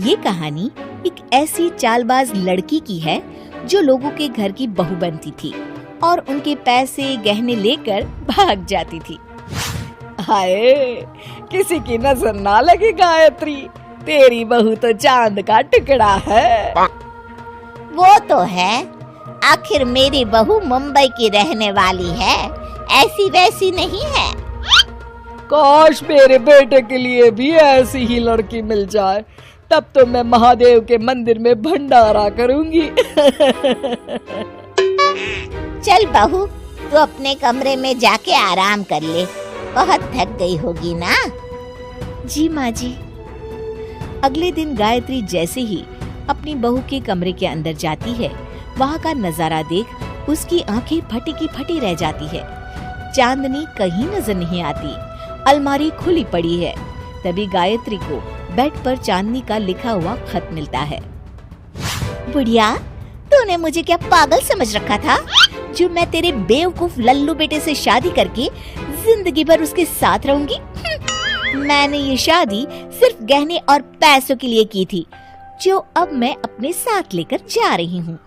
ये कहानी एक ऐसी चालबाज लड़की की है जो लोगों के घर की बहू बनती थी और उनके पैसे गहने लेकर भाग जाती थी। हाय, किसी की नजर ना लगे गायत्री, तेरी बहू तो चांद का टुकड़ा है। वो तो है, आखिर मेरी बहू मुंबई की रहने वाली है, ऐसी वैसी नहीं है। काश मेरे बेटे के लिए भी ऐसी ही लड़की मिल जाए, तब तो मैं महादेव के मंदिर में भंडारा करूंगी। चल बहू, तू अपने कमरे में जाके आराम कर ले, बहुत थक गई होगी ना। जी माँ जी। अगले दिन गायत्री जैसे ही अपनी बहू के कमरे के अंदर जाती है, वहाँ का नजारा देख उसकी आंखें फटी की फटी रह जाती है। चांदनी कहीं नजर नहीं आती, अलमारी खुली पड़ी है। तभी गायत्री को बेड पर चांदनी का लिखा हुआ खत मिलता है। बुढ़िया, तूने मुझे क्या पागल समझ रखा था, जो मैं तेरे बेवकूफ लल्लू बेटे से शादी करके जिंदगी भर उसके साथ रहूंगी। मैंने ये शादी सिर्फ गहने और पैसों के लिए की थी, जो अब मैं अपने साथ लेकर जा रही हूँ।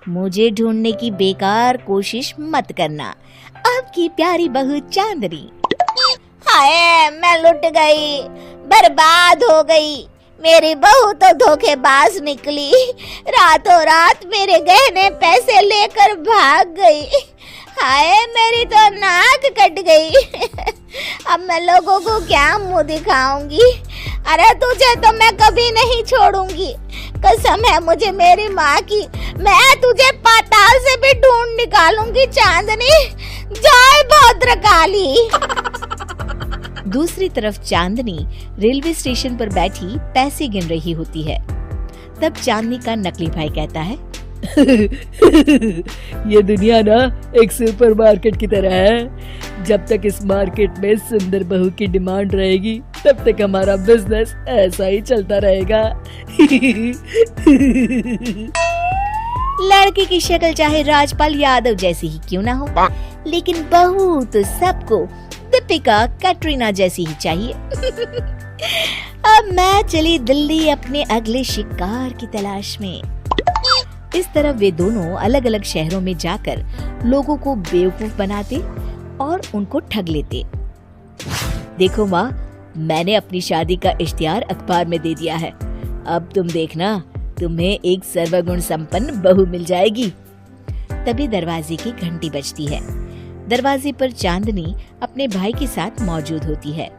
मुझे ढूंढने की बेकार कोशिश मत करना। आपकी प्यारी बहू चांदनी। हाय, मैं लुट गई, बर्बाद हो गई। मेरी बहू तो धोखेबाज निकली, रातों रात मेरे गहने पैसे लेकर भाग गई। हाय, मेरी तो नाक कट गई। अब मैं लोगों को क्या मुंह दिखाऊंगी। अरे तुझे तो मैं कभी नहीं छोड़ूंगी, कसम है मुझे मेरी माँ की। मैं तुझे पाताल से भी ढूंढ निकालूंगी चांदनी। जय भद्रकाली। दूसरी तरफ चांदनी रेलवे स्टेशन पर बैठी पैसे गिन रही होती है। तब चांदनी का नकली भाई कहता है, ये दुनिया ना एक सुपरमार्केट की तरह है। जब तक इस मार्केट में सुंदर बहू की डिमांड रहेगी, तब तक हमारा बिजनेस ऐसा ही चलता रहेगा। लड़के की शक्ल चाहे राजपाल यादव जैसी ही क्यों ना हो, लेकिन बहू तो सबको दीपिका कैटरीना जैसी ही चाहिए। अब मैं चली दिल्ली अपने अगले शिकार की तलाश में। इस तरह वे दोनों अलग अलग शहरों में जाकर लोगों को बेवकूफ बनाते और उनको ठग लेते। देखो माँ, मैंने अपनी शादी का इश्तिहार अखबार में दे दिया है। अब तुम देखना, तुम्हें एक सर्वगुण संपन्न बहू मिल जाएगी। तभी दरवाजे की घंटी बजती है। दरवाजे पर चांदनी अपने भाई के साथ मौजूद होती है।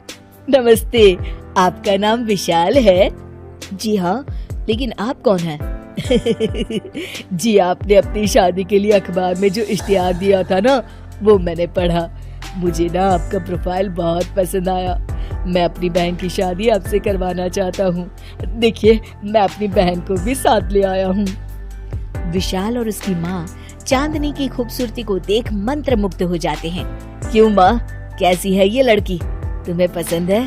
नमस्ते, आपका नाम विशाल है? जी हाँ, लेकिन आप कौन हैं? जी, आपने अपनी शादी के लिए अखबार में जो इश्तिहार दिया था ना, वो मैंने पढ़ा। मुझे ना आपका प्रोफाइल बहुत पसंद आया। मैं अपनी बहन की शादी आपसे करवाना चाहता हूँ। देखिए, मैं अपनी बहन को भी साथ ले आया हूँ। विशाल और उसकी माँ चांदनी की खूबसूरती को देख मंत्रमुग्ध हो जाते हैं। क्यों माँ, कैसी है ये लड़की, तुम्हें पसंद है?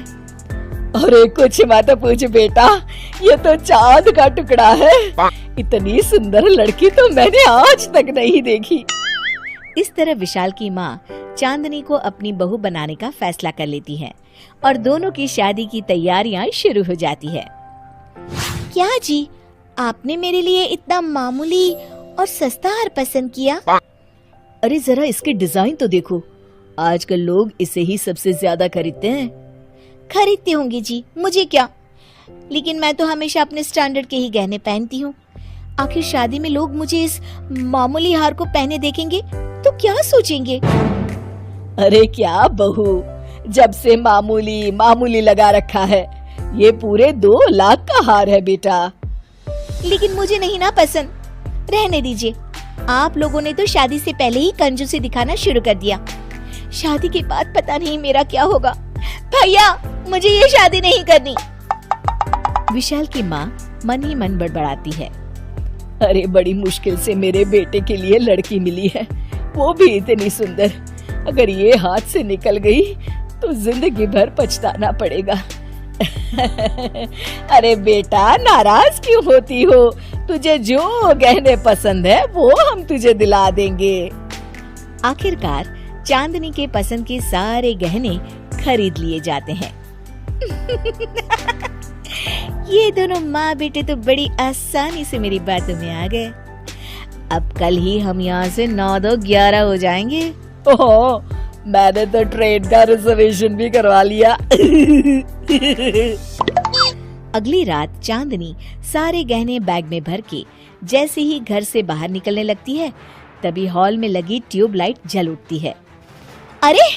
अरे कुछ मत पूछ बेटा, ये तो चांद का टुकड़ा है। इतनी सुंदर लड़की तो मैंने आज तक नहीं देखी। इस तरह विशाल की माँ चांदनी को अपनी बहू बनाने का फैसला कर लेती है और दोनों की शादी की तैयारियां शुरू हो जाती है। क्या जी, आपने मेरे लिए इतना मामूली और सस्ता हार पसंद किया? अरे जरा इसके डिजाइन तो देखो, आजकल लोग इसे ही सबसे ज्यादा खरीदते हैं। खरीदती होंगी जी, मुझे क्या, लेकिन मैं तो हमेशा अपने स्टैंडर्ड के ही गहने पहनती हूँ। आखिर शादी में लोग मुझे इस मामूली हार को पहने देखेंगे तो क्या सोचेंगे? अरे क्या बहू, जब से मामूली मामूली लगा रखा है। ये पूरे 2 लाख का हार है बेटा। लेकिन मुझे नहीं ना पसंद, रहने दीजिए। आप लोगों ने तो शादी से पहले ही कंजूसी दिखाना शुरू कर दिया। शादी के बाद पता नहीं मेरा क्या होगा। भैया, मुझे ये शादी नहीं करनी। विशाल की माँ मन ही मन बड़बड़ाती है। अरे बड़ी मुश्किल से मेरे बेटे के लिए लड़की मिली है, वो भी इतनी सुंदर। अगर ये हाथ से निकल गई तो जिंदगी भर पछताना पड़ेगा। अरे बेटा, नाराज क्यों होती हो? तुझे जो गहने पसंद है वो हम तुझे दिला देंगे। आखिरकार चांदनी के पसंद के सारे गहने खरीद लिए जाते हैं। ये दोनों माँ बेटे तो बड़ी आसानी से मेरी बातों में आ गए। अब कल ही हम यहाँ से 9-2-11 हो जाएंगे। ओह, मैंने तो ट्रेन का रिजर्वेशन भी करवा लिया। अगली रात चांदनी सारे गहने बैग में भर के जैसे ही घर से बाहर निकलने लगती है, तभी हॉल में लगी ट्यूबलाइट जल उठती है। अरे,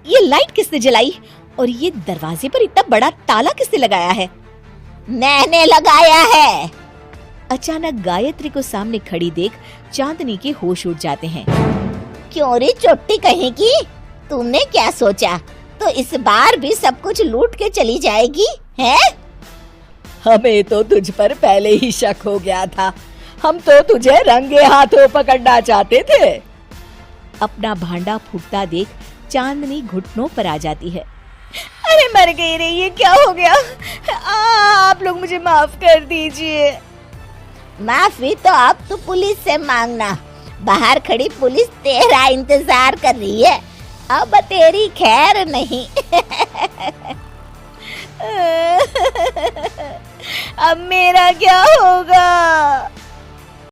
ये लाइट किसने जलाई और ये दरवाजे पर इतना बड़ा ताला किसने लगाया है? मैंने लगाया है। अचानक गायत्री को सामने खड़ी देख चांदनी के होश उड़ जाते हैं। क्यों रे चोटी कहेगी? तुमने क्या सोचा? तो इस बार भी सब कुछ लूट के चली जाएगी है? हमें तो तुझ पर पहले ही शक हो गया था। हम तो तुझे रंगे हाथों पकड़ना चाहते थे। अपना भांडा फूटता देख चांदनी घुटनों पर आ जाती है। अरे मर गई रे, ये क्या हो गया? आप लोग मुझे माफ कर दीजिए। माफी तो अब तू पुलिस से मांगना। बाहर खड़ी पुलिस तेरा इंतजार कर रही है। अब तेरी खैर नहीं। अब मेरा क्या होगा?